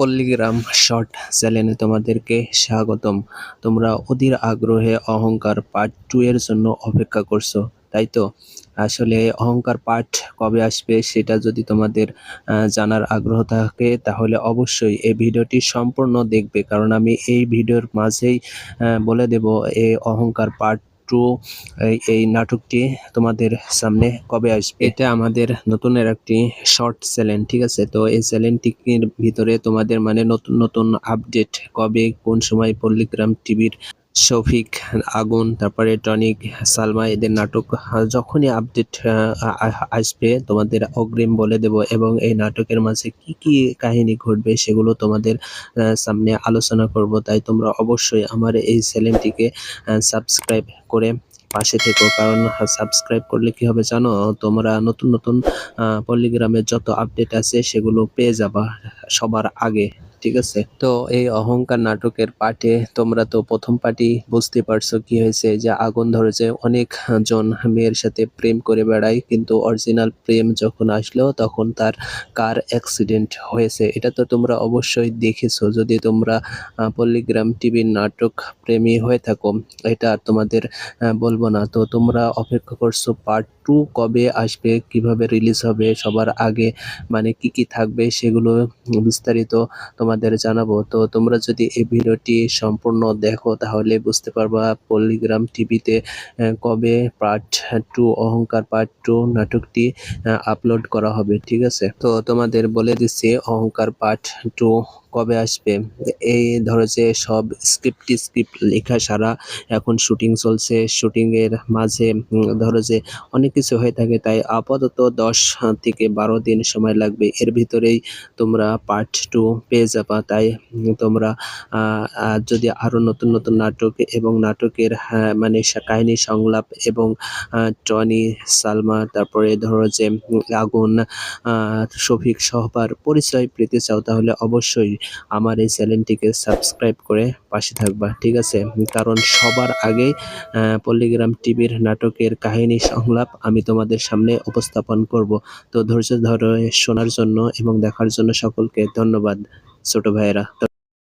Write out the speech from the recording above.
পল্লীগ্রাম short চ্যানেলে তোমাদেরকে স্বাগতম। তোমরা অধীর আগ্রহে অহংকার পার্ট 2 এর জন্য অপেক্ষা করছো, তাই তো? আসলে অহংকার পার্ট কবে আসবে সেটা যদি তোমাদের জানার আগ্রহ থাকে তাহলে অবশ্যই এই ভিডিওটি সম্পূর্ণ দেখবে, কারণ আমি এই ভিডিওর মাঝেই বলে দেব এই অহংকার পার্ট 2 এই নাটকটি তোমাদের সামনে কবে আসবে। এটা আমাদের নতুনের একটি শর্ট চ্যানেল, ঠিক আছে? তো এই চ্যানেলটির ভিতরে তোমাদের মানে নতুন নতুন আপডেট কবে কোন সময় পল্লীগ্রাম টিভির শফিক, আগুন, তারপরে টনিক, সালমা এদের নাটক যখনই আপডেট আসবে তোমাদের অগ্রিম বলে দেব, এবং এই নাটকের মাঝে কি কি কাহিনী ঘটবে সেগুলো তোমাদের সামনে আলোচনা করব। তাই তোমরা অবশ্যই আমার এই চ্যানেলটিকে সাবস্ক্রাইব করে পাশে থেকো, কারণ সাবস্ক্রাইব করলে কি হবে জানো? তোমরা নতুন নতুন পল্লীগ্রামের যত আপডেট আছে সেগুলো পেয়ে যাবা সবার আগে, ঠিক আছে? তো এই অহংকার নাটকের পার্টে তোমরা তো প্রথম পার্টি বুঝতে পারছো কি হয়েছে, যে আগুন ধরেছে, অনেক জন মেয়ের সাথে প্রেম করে বেড়ায়, কিন্তু অরিজিনাল প্রেম যখন আসলো তখন তার কার অ্যাক্সিডেন্ট হয়েছে। এটা তো তোমরা অবশ্যই দেখেছো। যদি তোমরা পল্লীগ্রাম টিভির নাটক প্রেমী হয়ে থাকো, এটা আর তোমাদের বলবো না। তো তোমরা অপেক্ষা করছো পার্ট 2 কবে আসবে, কিভাবে রিলিজ হবে, সবার আগে মানে কি কি থাকবে সেগুলো বিস্তারিত তোমাদের জানাবো। তো তোমরা যদি এই ভিডিওটি সম্পূর্ণ দেখো তাহলে বুঝতে পারবা পল্লীগ্রাম টিভিতে কবে পার্ট 2 অহংকার পার্ট 2 নাটকটি আপলোড করা হবে, ঠিক আছে? তো তোমাদের বলে দিচ্ছি অহংকার পার্ট 2 কবে আসবে। এই ধরো যে সব স্ক্রিপ্ট লেখা সারা, এখন শুটিং চলছে, শুটিং এর মাঝে ধরো যে অনেক কিছু হয়ে থাকে, তাই আপাতত 10 থেকে 12 দিন সময় লাগবে। এর ভিতরেই তোমরা পার্ট 2 পেয়ে যাবা। তাই তোমরা যদি আরো নতুন নতুন নাটক এবং নাটকের মানে কাহিনী সংলাপ এবং টনি, সালমা, তারপরে ধরো যে আগুন, শফিক সহবার পরিচয় পেতে চাও তাহলে অবশ্যই আমার এই চ্যানেলটিকে সাবস্ক্রাইব করে পাশে থাকবা, ঠিক আছে? কারণ সবার আগে পল্লীগ্রাম টিভির নাটকের কাহিনী সংলাপ আমি তোমাদের সামনে উপস্থাপন করব। তো ধৈর্য ধরে শোনার জন্য এবং দেখার জন্য সকলকে ধন্যবাদ ছোট ভাইয়েরা।